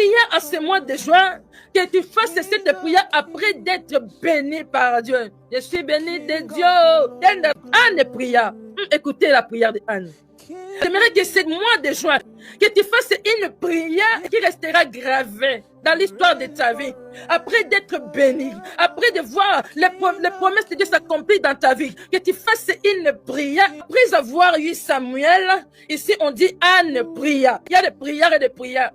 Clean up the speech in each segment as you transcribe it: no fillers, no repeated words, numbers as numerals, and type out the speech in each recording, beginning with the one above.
prière en ce mois de juin, que tu fasses cette prière après d'être béni par Dieu. Je suis béni de Dieu. Anne pria. Écoutez la prière d'Anne. J'aimerais que ce mois de juin, que tu fasses une prière qui restera gravée dans l'histoire de ta vie. Après d'être béni, après de voir les promesses de Dieu s'accomplir dans ta vie, que tu fasses une prière. Après avoir eu Samuel, ici on dit Anne pria. Il y a des prières et des prières.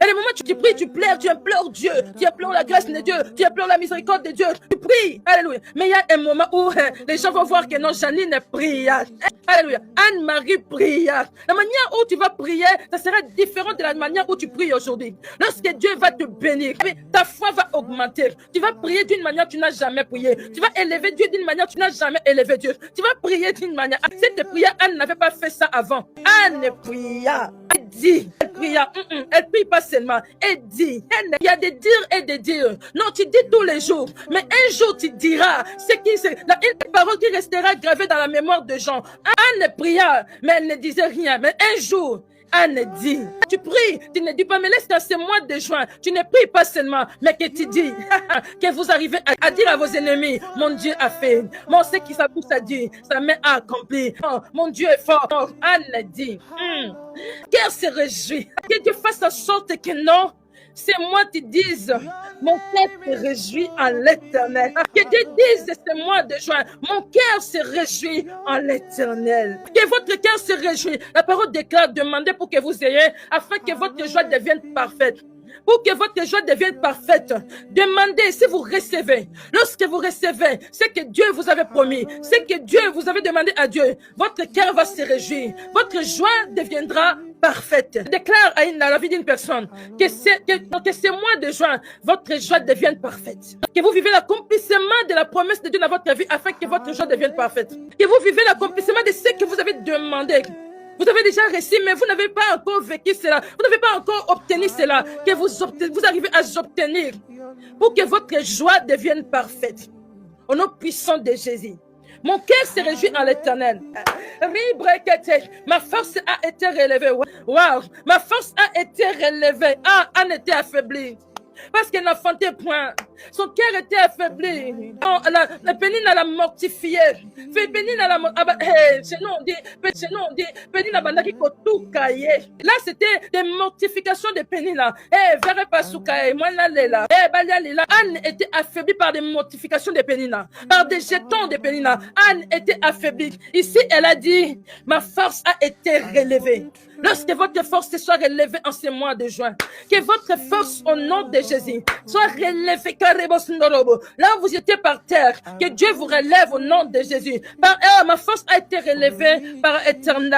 Et le moment où tu pries, tu pleures, tu implores Dieu, tu implores la grâce de Dieu, tu implores la miséricorde de Dieu, tu pries, alléluia. Mais il y a un moment où les gens vont voir que non, Janine pria, alléluia. Anne-Marie pria. La manière où tu vas prier, ça sera différent de la manière où tu pries aujourd'hui. Lorsque Dieu va te bénir, ta foi va augmenter. Tu vas prier d'une manière que tu n'as jamais prié. Tu vas élever Dieu d'une manière que tu n'as jamais élevé Dieu. Tu vas prier d'une manière. Cette prière, Anne n'avait pas fait ça avant. Anne pria. Elle dit, elle pria. Elle prie pas seulement. Elle dit. Il y a des dires et des dires. Non, tu dis tous les jours. Mais un jour, tu diras. Une parole qui restera gravée dans la mémoire de Jean. Anne pria, mais elle ne disait rien. Mais un jour, Anne dit, tu pries, tu ne dis pas, mais laisse dans ce mois de juin, tu ne pries pas seulement, mais que tu dis, que vous arrivez à dire à vos ennemis, mon Dieu a fait, mon ce qui sa bouche a dit, sa main a accompli, oh, mon Dieu est fort. Oh, Anne dit, qu'elle se réjouit, que Dieu fasse en sorte que non, c'est moi qui dise, mon cœur se réjouit en l'Éternel. Que Dieu dise ce mois de juin, mon cœur se réjouit en l'Éternel. Que votre cœur se réjouit. La parole déclare, demandez pour que vous ayez, afin que votre joie devienne parfaite. Pour que votre joie devienne parfaite, demandez si vous recevez. Lorsque vous recevez, c'est que Dieu vous avait promis, c'est que Dieu vous avait demandé à Dieu, votre cœur va se réjouir, votre joie deviendra parfaite. Déclare à la vie d'une personne que ce mois de juin, votre joie devienne parfaite. Que vous vivez l'accomplissement de la promesse de Dieu dans votre vie afin que votre joie devienne parfaite. Que vous vivez l'accomplissement de ce que vous avez demandé. Vous avez déjà reçu, mais vous n'avez pas encore vécu cela. Vous n'avez pas encore obtenu cela. Que vous arrivez à obtenir pour que votre joie devienne parfaite. Au nom puissant de Jésus. Mon cœur se réjouit en l'Éternel. Ma force a été relevée. Wow. Ma force a été relevée. Anne était affaiblie. Parce qu'elle n'enfantait point. Son cœur était affaibli. La Pénine l'a mortifié. Pénine l'a mortifié. Pénine l'a tout caillé. Là, c'était des mortifications de Pénine. Verrez pas sous caillé. Moi, là. Anne était affaiblie par des mortifications de Pénine. Par des jetons de Pénine. Anne était affaiblie. Ici, elle a dit, ma force a été relevée. Lorsque votre force soit relevée en ce mois de juin, que votre force au nom de Jésus soit relevée. Là où vous étiez par terre, que Dieu vous relève au nom de Jésus. Ma force a été relevée par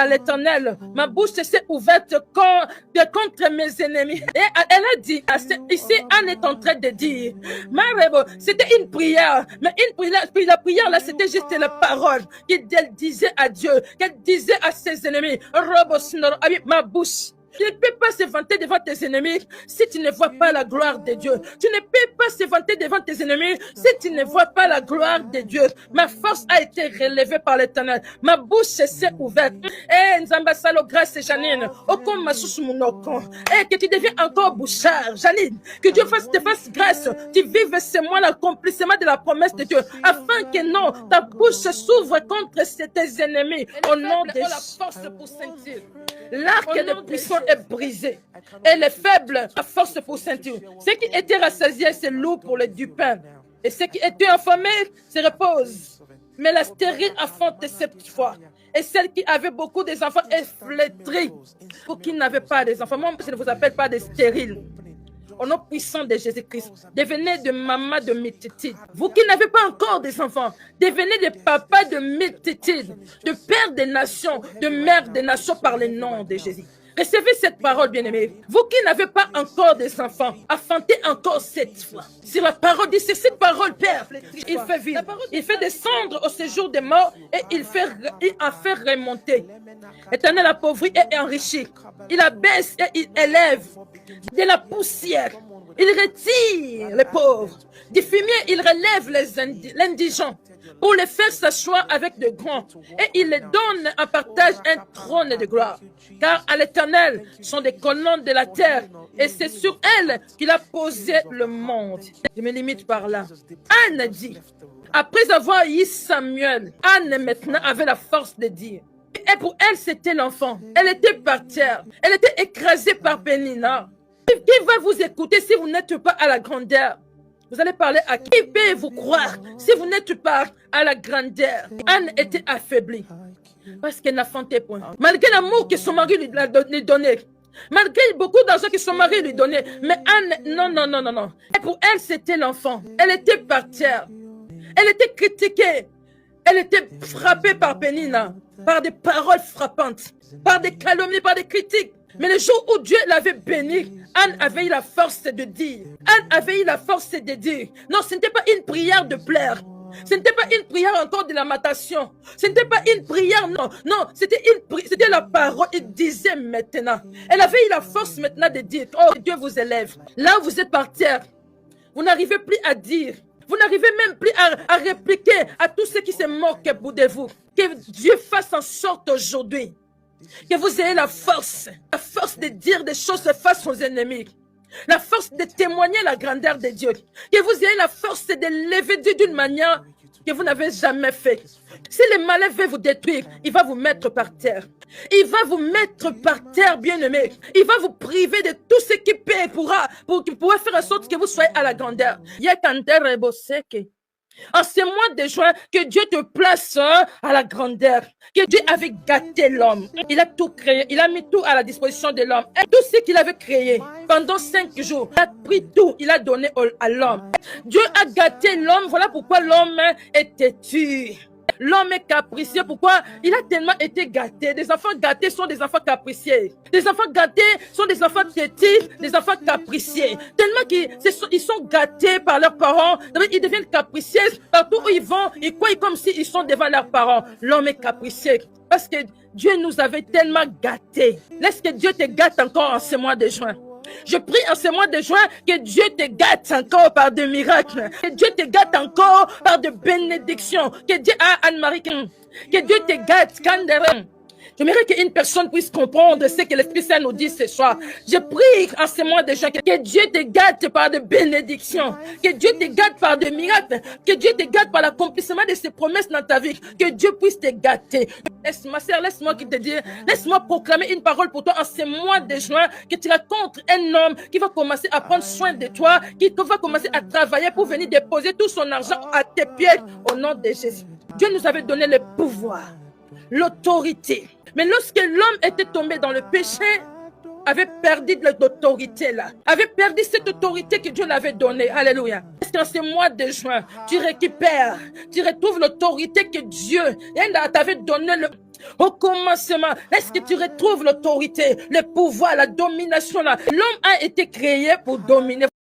l'Éternel. Ma bouche s'est ouverte contre mes ennemis. Et elle a dit, ici Anne est en train de dire, c'était une prière, mais la prière là c'était juste la parole qu'elle disait à Dieu, qu'elle disait à ses ennemis. Ma bouche. Tu ne peux pas se vanter devant tes ennemis si tu ne vois pas la gloire de Dieu. Tu ne peux pas se vanter devant tes ennemis si tu ne vois pas la gloire de Dieu. Ma force a été relevée par l'Éternel. Ma bouche s'est ouverte. Nzambasalo, grâce Janine. Okon masusu munoko. Que tu deviens encore bouchard, Janine. Que Dieu te fasse grâce. Tu vives ce mois l'accomplissement de la promesse de Dieu. Afin que non, ta bouche s'ouvre contre tes ennemis. Au nom de la force pour sentir. L'arc de puissant est brisé. Et les faibles, à force pour ceinture. Ceux qui étaient rassasiés, c'est lourd pour le du pain. Et ceux qui étaient affamés, se reposent. Mais la stérile affronte cette fois. Et celle qui avait beaucoup d'enfants est flétrie. Pour qui n'avait pas des enfants. Moi, je ne vous appelle pas des stériles. Au nom puissant de Jésus-Christ, devenez de maman de multitude. Vous qui n'avez pas encore des enfants, devenez des papas de multitude, de pères des nations, de mères des nations par le nom de Jésus. Recevez cette parole, bien-aimés. Vous qui n'avez pas encore des enfants, affrontez encore cette foi. Si la parole dit, c'est cette parole, Père, il fait vivre, il fait descendre au séjour des morts et il en fait remonter. Éternel appauvri et enrichi. Il abaisse et il élève. De la poussière, il retire les pauvres. Du fumier, il relève l'indigent. pour les faire s'asseoir avec de grands. Et il les donne en partage un trône de gloire. Car à l'Éternel sont des colonnes de la terre, et c'est sur elle qu'il a posé le monde. Je me limite par là. Anne dit, après avoir eu Samuel, Anne maintenant avait la force de dire. Et pour elle, c'était l'enfant. Elle était par terre. Elle était écrasée par Pénina. Qui va vous écouter si vous n'êtes pas à la grandeur? Vous allez parler à qui peut vous croire si vous n'êtes pas à la grandeur? Anne était affaiblie parce qu'elle n'enfantait point. Malgré l'amour que son mari lui donnait, malgré beaucoup d'argent que son mari lui donnait, mais Anne, non. Et pour elle, c'était l'enfant. Elle était par terre. Elle était critiquée. Elle était frappée par Pénina, par des paroles frappantes, par des calomnies, par des critiques. Mais le jour où Dieu l'avait bénie, Anne avait eu la force de dire. Anne avait eu la force de dire. Non, ce n'était pas une prière de plaire. Ce n'était pas une prière encore de lamentation. Ce n'était pas une prière, non. C'était la parole. Il disait maintenant. Elle avait eu la force maintenant de dire, oh, Dieu vous élève. Là où vous êtes par terre, vous n'arrivez plus à dire. Vous n'arrivez même plus à répliquer à tous ceux qui se moquent de vous. Que Dieu fasse en sorte aujourd'hui que vous ayez la force de dire des choses face aux ennemis, la force de témoigner la grandeur de Dieu, que vous ayez la force de lever Dieu d'une manière que vous n'avez jamais fait. Si le malin veut vous détruire, il va vous mettre par terre. Il va vous mettre par terre, bien-aimé. Il va vous priver de tout ce qui peut pourra faire en sorte que vous soyez à la grandeur. En ce mois de juin, que Dieu te place à la grandeur. Que Dieu avait gâté l'homme. Il a tout créé. Il a mis tout à la disposition de l'homme. Et tout ce qu'il avait créé pendant 5 jours, il a pris tout. Il a donné à l'homme. Dieu a gâté l'homme. Voilà pourquoi l'homme est têtu. L'homme est capricieux. Pourquoi? Il a tellement été gâté. Des enfants gâtés sont des enfants capricieux. Des enfants gâtés sont des enfants têtus, des enfants capricieux. Tellement qu'ils sont gâtés par leurs parents. Ils deviennent capricieux. Partout où ils vont, ils croient comme s'ils sont devant leurs parents. L'homme est capricieux. Parce que Dieu nous avait tellement gâtés. Laisse que Dieu te gâte encore en ce mois de juin. Je prie en ce mois de juin que Dieu te gâte encore par des miracles. Que Dieu te gâte encore par de bénédictions. Que Dieu, Anne-Marie, que Dieu te gâte. J'aimerais qu'une personne puisse comprendre ce que l'Esprit Saint nous dit ce soir. Je prie en ce mois de juin que Dieu te gâte par de bénédictions. Que Dieu te gâte par des miracles. Que Dieu te gâte par l'accomplissement de ses promesses dans ta vie. Que Dieu puisse te gâter. Ma sœur, laisse-moi te dire, laisse-moi proclamer une parole pour toi en ce mois de juin, que tu rencontres un homme qui va commencer à prendre soin de toi, qui va commencer à travailler pour venir déposer tout son argent à tes pieds au nom de Jésus. Dieu nous avait donné le pouvoir, l'autorité. Mais lorsque l'homme était tombé dans le péché, avait perdu de l'autorité là, avait perdu cette autorité que Dieu l'avait donnée. Alléluia. Est-ce qu'en ce mois de juin, tu récupères, tu retrouves l'autorité que Dieu t'avait donnée au commencement? Est-ce que tu retrouves l'autorité, le pouvoir, la domination là? L'homme a été créé pour dominer.